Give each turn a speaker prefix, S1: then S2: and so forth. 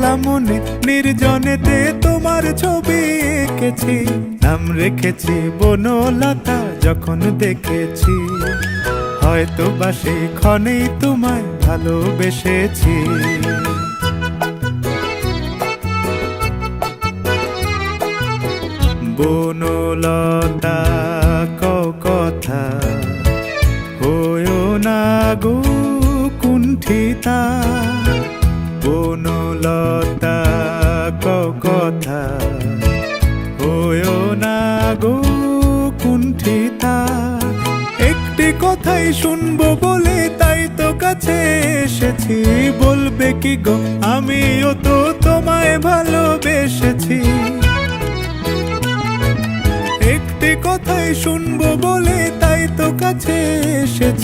S1: একলা মনে নির্জনেতে তোমার ছবি এঁকেছি, নাম রেখেছি বনলতা যখন দেখেছি, হয়তো বা সেই ক্ষণেই তোমায় ভালোবেসেছি। বনলতা কও কথা, হয়ো না গো কুণ্ঠিতা। বনলতা কও কথা, হয়ো না গো কুণ্ঠিতা। একটি কথাই শুনবো বলে তাই তো কাছে এসেছি, বলবে কি গো আমিও তো তোমায় ভালোবেসেছি। একটি কথাই শুনবো বলে তাই তো কাছে এসেছি।